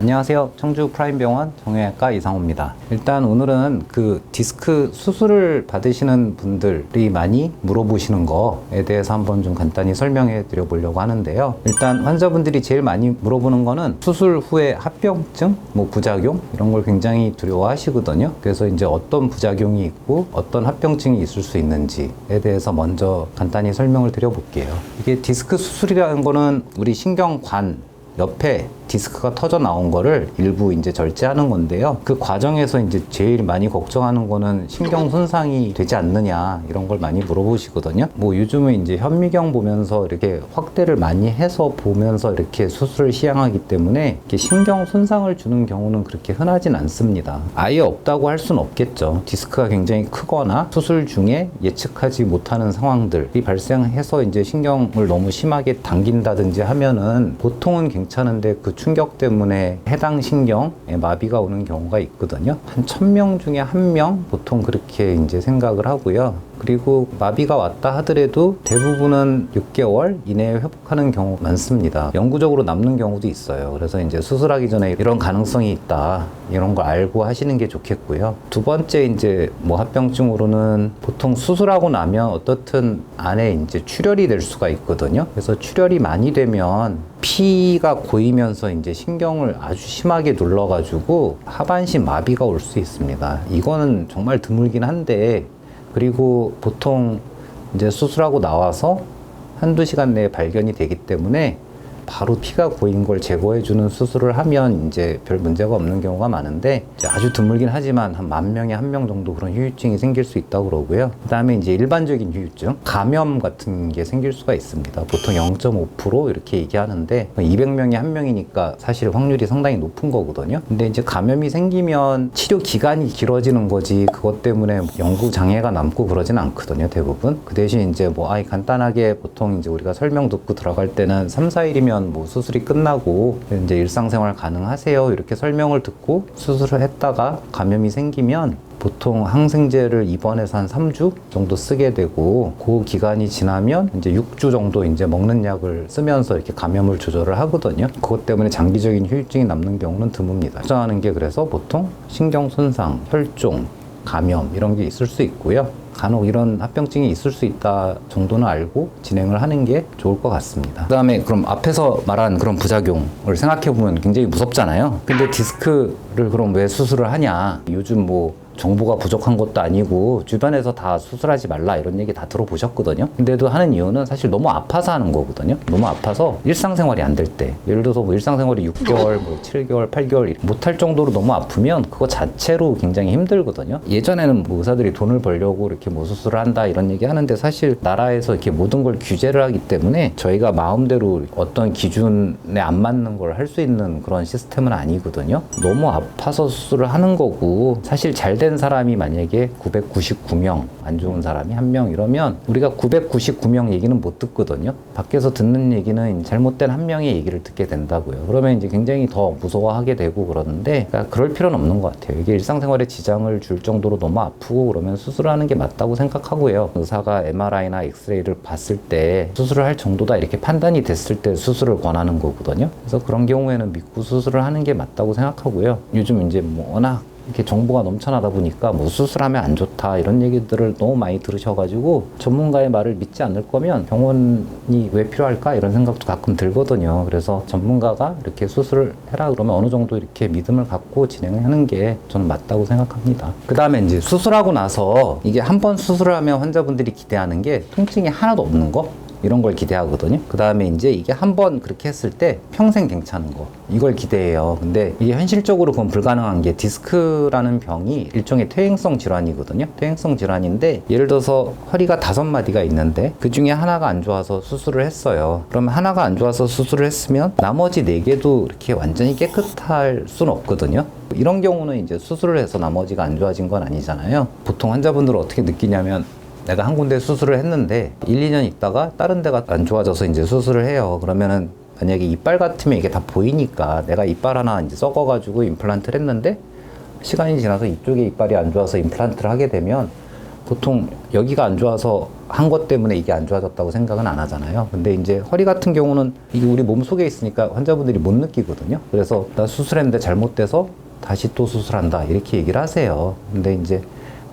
안녕하세요. 청주 프라임병원 정형외과 이상호입니다. 일단 오늘은 그 디스크 수술을 받으시는 분들이 많이 물어보시는 거에 대해서 한번 좀 간단히 설명해 드려 보려고 하는데요. 일단 환자분들이 제일 많이 물어보는 거는 수술 후에 합병증, 부작용 이런 걸 굉장히 두려워하시거든요. 그래서 이제 어떤 부작용이 있고 어떤 합병증이 있을 수 있는지에 대해서 먼저 간단히 설명을 드려 볼게요. 이게 디스크 수술이라는 거는 우리 신경관 옆에 디스크가 터져 나온 거를 일부 이제 절제하는 건데요. 그 과정에서 이제 제일 많이 걱정하는 거는 신경 손상이 되지 않느냐 이런 걸 많이 물어보시거든요. 요즘은 이제 현미경 보면서 이렇게 확대를 많이 해서 보면서 이렇게 수술을 시행하기 때문에 이렇게 신경 손상을 주는 경우는 그렇게 흔하진 않습니다. 아예 없다고 할 수는 없겠죠. 디스크가 굉장히 크거나 수술 중에 예측하지 못하는 상황들이 발생해서 이제 신경을 너무 심하게 당긴다든지 하면은 보통은 괜찮은데 그 충격 때문에 해당 신경에 마비가 오는 경우가 있거든요. 한 1000명 중에 1명 보통 그렇게 이제 생각을 하고요. 그리고 마비가 왔다 하더라도 대부분은 6개월 이내에 회복하는 경우 많습니다. 영구적으로 남는 경우도 있어요. 그래서 이제 수술하기 전에 이런 가능성이 있다. 이런 걸 알고 하시는 게 좋겠고요. 두 번째 이제 합병증으로는 보통 수술하고 나면 어떻든 안에 이제 출혈이 될 수가 있거든요. 그래서 출혈이 많이 되면 피가 고이면서 이제 신경을 아주 심하게 눌러가지고 하반신 마비가 올 수 있습니다. 이거는 정말 드물긴 한데 그리고 보통 이제 수술하고 나와서 한두 시간 내에 발견이 되기 때문에 바로 피가 고인 걸 제거해주는 수술을 하면 이제 별 문제가 없는 경우가 많은데 이제 아주 드물긴 하지만 한 10,000명에 1명 정도 그런 후유증이 생길 수 있다고 그러고요. 그 다음에 이제 일반적인 후유증, 감염 같은 게 생길 수가 있습니다. 보통 0.5% 이렇게 얘기하는데 200명에 1명이니까 사실 확률이 상당히 높은 거거든요. 근데 이제 감염이 생기면 치료 기간이 길어지는 거지 그것 때문에 영구 장애가 남고 그러진 않거든요. 대부분. 그 대신 이제 간단하게 보통 이제 우리가 설명 듣고 들어갈 때는 3, 4일이면 수술이 끝나고 이제 일상생활 가능하세요 이렇게 설명을 듣고 수술을 했다가 감염이 생기면 보통 항생제를 입원해서 한 3주 정도 쓰게 되고 그 기간이 지나면 이제 6주 정도 이제 먹는 약을 쓰면서 이렇게 감염을 조절을 하거든요. 그것 때문에 장기적인 후유증이 남는 경우는 드뭅니다. 걱정하는 게 그래서 보통 신경 손상, 혈종, 감염 이런 게 있을 수 있고요. 간혹 이런 합병증이 있을 수 있다 정도는 알고 진행을 하는 게 좋을 것 같습니다. 그 다음에 그럼 앞에서 말한 그런 부작용을 생각해보면 굉장히 무섭잖아요. 근데 디스크를 그럼 왜 수술을 하냐? 요즘 정보가 부족한 것도 아니고 주변에서 다 수술하지 말라 이런 얘기 다 들어보셨거든요. 근데도 하는 이유는 사실 너무 아파서 하는 거거든요. 너무 아파서 일상생활이 안 될 때 예를 들어서 일상생활이 6개월, 7개월, 8개월 못할 정도로 너무 아프면 그거 자체로 굉장히 힘들거든요. 예전에는 의사들이 돈을 벌려고 이렇게 수술을 한다 이런 얘기 하는데 사실 나라에서 이렇게 모든 걸 규제를 하기 때문에 저희가 마음대로 어떤 기준에 안 맞는 걸 할 수 있는 그런 시스템은 아니거든요. 너무 아파서 수술을 하는 거고 사실 잘 된 사람이 만약에 999명, 안 좋은 사람이 1명 이러면 우리가 999명 얘기는 못 듣거든요. 밖에서 듣는 얘기는 잘못된 1명의 얘기를 듣게 된다고요. 그러면 이제 굉장히 더 무서워하게 되고 그러는데 그럴 필요는 없는 것 같아요. 이게 일상생활에 지장을 줄 정도로 너무 아프고 그러면 수술하는 게 맞다고 생각하고요. 의사가 MRI나 엑스레이를 봤을 때 수술을 할 정도다 이렇게 판단이 됐을 때 수술을 권하는 거거든요. 그래서 그런 경우에는 믿고 수술을 하는 게 맞다고 생각하고요. 요즘 이제 워낙 이렇게 정보가 넘쳐나다 보니까 수술하면 안 좋다 이런 얘기들을 너무 많이 들으셔가지고 전문가의 말을 믿지 않을 거면 병원이 왜 필요할까 이런 생각도 가끔 들거든요. 그래서 전문가가 이렇게 수술을 해라 그러면 어느 정도 이렇게 믿음을 갖고 진행을 하는 게 저는 맞다고 생각합니다. 그 다음에 이제 수술하고 나서 이게 한 번 수술을 하면 환자분들이 기대하는 게 통증이 하나도 없는 거 이런 걸 기대하거든요. 그 다음에 이제 이게 한번 그렇게 했을 때 평생 괜찮은 거 이걸 기대해요. 근데 이게 현실적으로 그건 불가능한 게 디스크라는 병이 일종의 퇴행성 질환이거든요. 퇴행성 질환인데 예를 들어서 허리가 5마디가 있는데 그 중에 하나가 안 좋아서 수술을 했어요. 그러면 하나가 안 좋아서 수술을 했으면 나머지 4개도 이렇게 완전히 깨끗할 수는 없거든요. 이런 경우는 이제 수술을 해서 나머지가 안 좋아진 건 아니잖아요. 보통 환자분들은 어떻게 느끼냐면 내가 한 군데 수술을 했는데 1, 2년 있다가 다른 데가 안 좋아져서 이제 수술을 해요. 그러면은 만약에 이빨 같으면 이게 다 보이니까 내가 이빨 하나 이제 썩어가지고 임플란트를 했는데 시간이 지나서 이쪽에 이빨이 안 좋아서 임플란트를 하게 되면 보통 여기가 안 좋아서 한 것 때문에 이게 안 좋아졌다고 생각은 안 하잖아요. 근데 이제 허리 같은 경우는 이게 우리 몸 속에 있으니까 환자분들이 못 느끼거든요. 그래서 나 수술했는데 잘못돼서 다시 또 수술한다 이렇게 얘기를 하세요. 근데 이제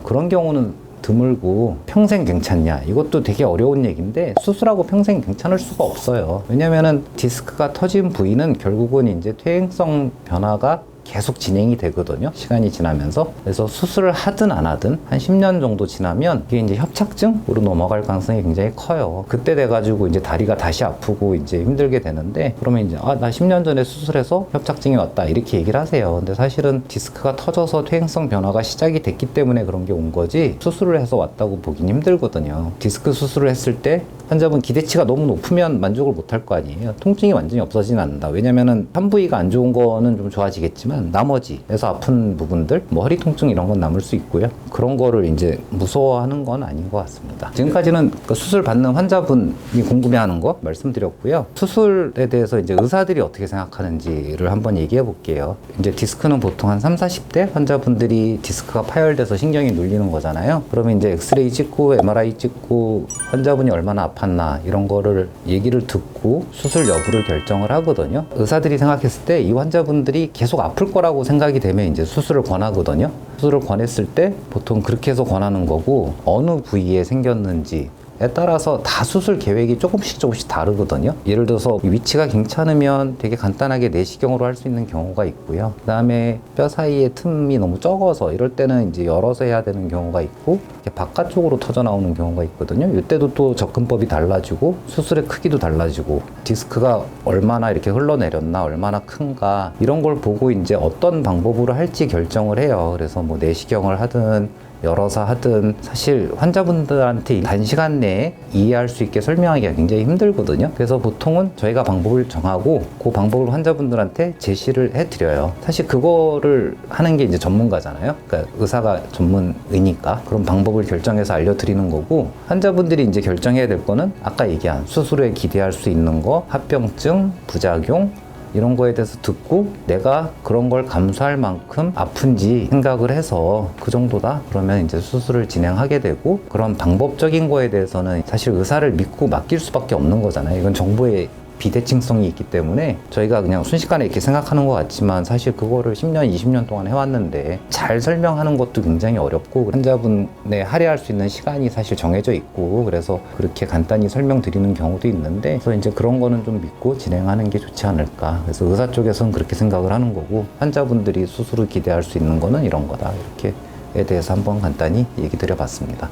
그런 경우는 드물고 평생 괜찮냐 이것도 되게 어려운 얘기인데 수술하고 평생 괜찮을 수가 없어요. 왜냐면은 디스크가 터진 부위는 결국은 이제 퇴행성 변화가 계속 진행이 되거든요. 시간이 지나면서. 그래서 수술을 하든 안 하든 한 10년 정도 지나면 이게 이제 협착증으로 넘어갈 가능성이 굉장히 커요. 그때 돼가지고 이제 다리가 다시 아프고 이제 힘들게 되는데 그러면 이제 나 10년 전에 수술해서 협착증이 왔다 이렇게 얘기를 하세요. 근데 사실은 디스크가 터져서 퇴행성 변화가 시작이 됐기 때문에 그런 게 온 거지 수술을 해서 왔다고 보긴 힘들거든요. 디스크 수술을 했을 때 환자분 기대치가 너무 높으면 만족을 못 할 거 아니에요. 통증이 완전히 없어지진 않는다. 왜냐면은 한 부위가 안 좋은 거는 좀 좋아지겠지만 나머지에서 아픈 부분들, 뭐 허리 통증 이런 건 남을 수 있고요. 그런 거를 이제 무서워하는 건 아닌 것 같습니다. 지금까지는 그 수술 받는 환자분이 궁금해하는 거 말씀드렸고요. 수술에 대해서 이제 의사들이 어떻게 생각하는지를 한번 얘기해 볼게요. 이제 디스크는 보통 한 30, 40대 환자분들이 디스크가 파열돼서 신경이 눌리는 거잖아요. 그러면 이제 엑스레이 찍고 MRI 찍고 환자분이 얼마나 아팠나 이런 거를 얘기를 듣고 수술 여부를 결정을 하거든요. 의사들이 생각했을 때 이 환자분들이 계속 아플 거라고 생각이 되면 이제 수술을 권하거든요. 수술을 권했을 때 보통 그렇게 해서 권하는 거고 어느 부위에 생겼는지 에 따라서 다 수술 계획이 조금씩 다르거든요. 예를 들어서 위치가 괜찮으면 되게 간단하게 내시경으로 할 수 있는 경우가 있고요. 그 다음에 뼈 사이에 틈이 너무 적어서 이럴 때는 이제 열어서 해야 되는 경우가 있고 이렇게 바깥쪽으로 터져 나오는 경우가 있거든요. 이때도 또 접근법이 달라지고 수술의 크기도 달라지고 디스크가 얼마나 이렇게 흘러내렸나 얼마나 큰가 이런 걸 보고 이제 어떤 방법으로 할지 결정을 해요. 그래서 뭐 내시경을 하든 열어서 하든 사실 환자분들한테 단시간 내에 이해할 수 있게 설명하기가 굉장히 힘들거든요. 그래서 보통은 저희가 방법을 정하고 그 방법을 환자분들한테 제시를 해드려요. 사실 그거를 하는 게 이제 전문가잖아요. 그러니까 의사가 전문의니까 그런 방법을 결정해서 알려드리는 거고 환자분들이 이제 결정해야 될 거는 아까 얘기한 수술에 기대할 수 있는 거, 합병증, 부작용 이런 거에 대해서 듣고 내가 그런 걸 감수할 만큼 아픈지 생각을 해서 그 정도다? 그러면 이제 수술을 진행하게 되고 그런 방법적인 거에 대해서는 사실 의사를 믿고 맡길 수밖에 없는 거잖아요. 이건 정보의 비대칭성이 있기 때문에 저희가 그냥 순식간에 이렇게 생각하는 것 같지만 사실 그거를 10년, 20년 동안 해왔는데 잘 설명하는 것도 굉장히 어렵고 환자분의 할애할 수 있는 시간이 사실 정해져 있고 그래서 그렇게 간단히 설명드리는 경우도 있는데 그래서 이제 그런 거는 좀 믿고 진행하는 게 좋지 않을까. 그래서 의사 쪽에서는 그렇게 생각을 하는 거고 환자분들이 수술을 기대할 수 있는 거는 이런 거다. 이렇게에 대해서 한번 간단히 얘기 드려봤습니다.